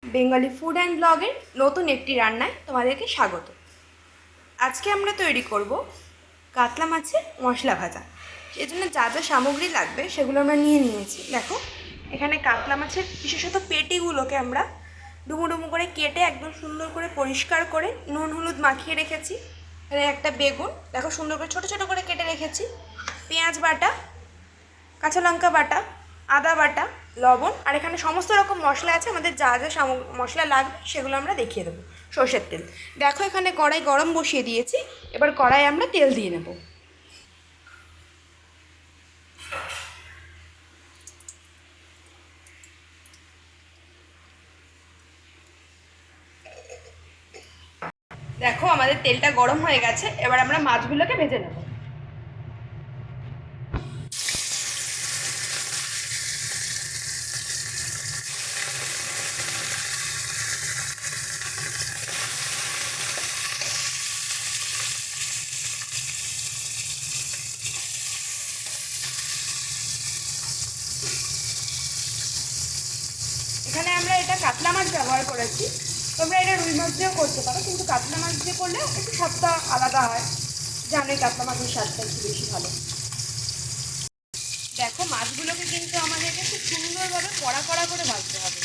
Bengali food and ব্লগের নতুন একটি রান্নায় তোমাদেরকে স্বাগত। আজকে আমরা তৈরি করব কাতলা মাছের মশলা ভাজা। সেজন্য যা যা সামগ্রী লাগবে সেগুলো আমরা নিয়ে নিয়েছি। দেখো, এখানে কাতলা মাছের বিশেষত পেটিগুলোকে আমরা ডুমো ডুমো করে কেটে একদম সুন্দর করে পরিষ্কার করে নুন হলুদ মাখিয়ে রেখেছি। এখানে একটা বেগুন দেখো সুন্দর করে ছোটো ছোটো করে কেটে রেখেছি, পেঁয়াজ বাটা, কাঁচা লঙ্কা বাটা, আদা বাটা, লবণ, আর এখানে সমস্ত রকম মশলা আছে। আমাদের যা যা মশলা লাগবে সেগুলো আমরা দেখিয়ে দেবো। সর্ষের তেল দেখো, এখানে কড়াই গরম বসিয়ে দিয়েছি। এবার কড়াই আমরা তেল দিয়ে নেব। দেখো আমাদের তেলটা গরম হয়ে গেছে। এবার আমরা মাছগুলোকে ভেজে নেব। এখানে আমরা এটা কাতলা মাছ ব্যবহার করেছি। তোমরা এটা রুই মাছ দিয়েও করতে পারো, কিন্তু কাতলা মাছ দিয়ে করলে একটু স্বাদটা আলাদা হয়। জানোই কাতলা মাছের স্বাদটা একটু বেশি ভালো। দেখো মাছগুলোকে কিন্তু আমাদেরকে খুব সুন্দরভাবে কড়া কড়া করে ভাজতে হবে।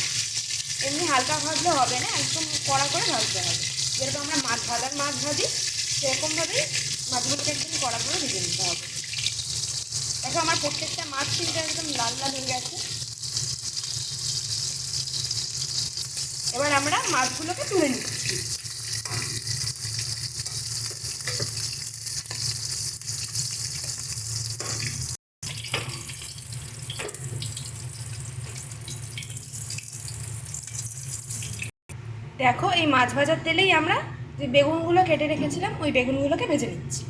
এমনি হালকা ভাজলে হবে না, একদম কড়া করে ভাজতে হবে। যেরকম আমরা মাছ ভাজি সেরকমভাবেই মাছগুলোকে একদম কড়া করে ভেজে নিতে হবে। দেখো আমার প্রত্যেকটা মাছ কিন্তু একদম লাল লাল হয়ে গেছে। এবার আমরা মাছগুলোকে তুলে নিচ্ছি। দেখো এই মাছ ভাজার তেলেই আমরা যে বেগুনগুলো কেটে রেখেছিলাম ওই বেগুনগুলোকে ভেজে নিচ্ছি।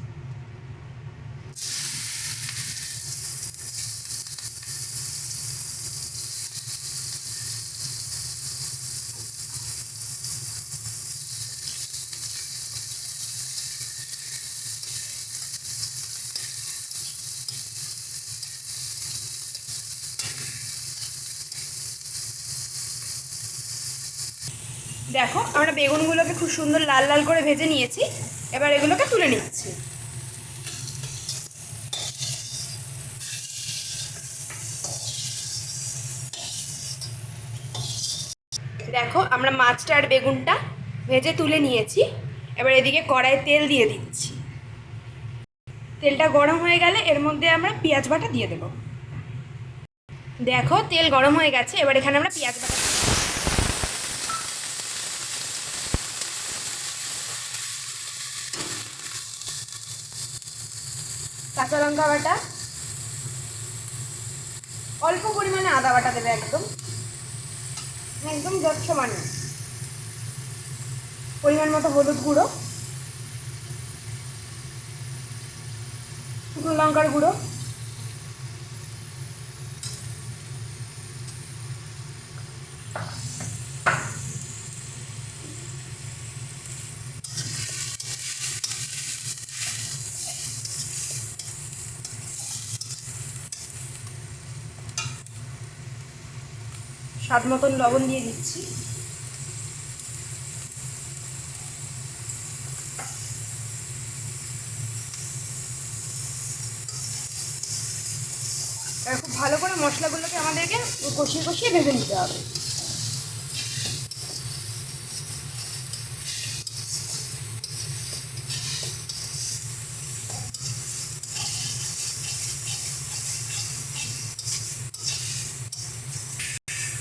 দেখো আমরা বেগুনগুলোকে খুব সুন্দর লাল লাল করে ভেজে নিয়েছি। এবার এগুলোকে তুলে নিচ্ছি। দেখো আমরা মাছটা আর বেগুনটা ভেজে তুলে নিয়েছি। এবার এদিকে কড়াইয়ে তেল দিয়ে দিচ্ছি। তেলটা গরম হয়ে গেলে এর মধ্যে আমরা পেঁয়াজ বাটা দিয়ে দেবো। দেখো তেল গরম হয়ে গেছে। এবার এখানে আমরা পেঁয়াজ বাটা, কাঁচা লঙ্কা বাটা, অল্প পরিমাণে আদা বাটা দেবে, একদম একদম যৎসমান্য, পরিমাণ মতো হলুদ গুঁড়ো, শুকনো লঙ্কার গুঁড়ো, স্বাদ মতন লবণ দিয়ে দিচ্ছি। এবার খুব ভালো করে মশলাগুলোকে আমাদেরকে কষিয়ে কষিয়ে ভেজে নিতে হবে।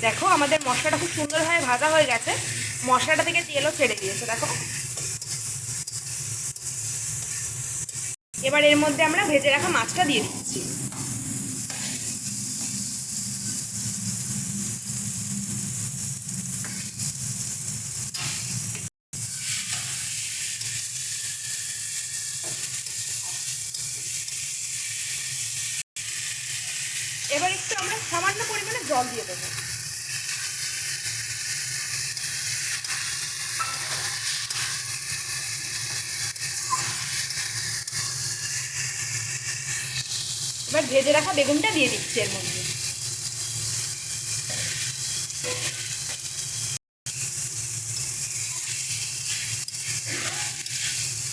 দেখো আমাদের মশলাটা খুব সুন্দরভাবে ভাজা হয়ে গেছে। মশলাটা থেকে তেলও ছেড়ে দিয়েছে। দেখো এবার এর মধ্যে আমরা ভেজে রাখা মাছটা দিয়ে দিচ্ছি। এবার একটু আমরা সামান্য পরিমাণে জল দিয়ে দেবো। এবার ভেজে রাখা বেগুনটা দিয়ে দিচ্ছি এর মধ্যে।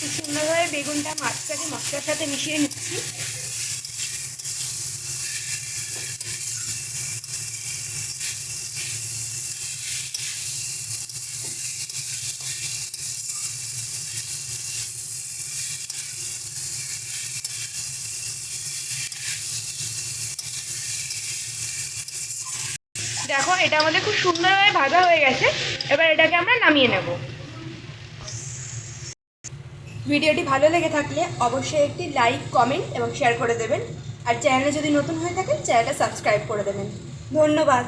খুব সুন্দরভাবে বেগুনটা মাছটাকে মশলার সাথে মিশিয়ে নিচ্ছি। দেখো এটা আমাদের খুব সুন্দরভাবে ভাজা হয়ে গেছে। এবার এটাকে আমরা নামিয়ে নেব। ভিডিওটি ভালো লেগে থাকলে অবশ্যই একটি লাইক, কমেন্ট এবং শেয়ার করে দেবেন। আর চ্যানেলে যদি নতুন হয়ে থাকেন চ্যানেলটা সাবস্ক্রাইব করে দেবেন। ধন্যবাদ।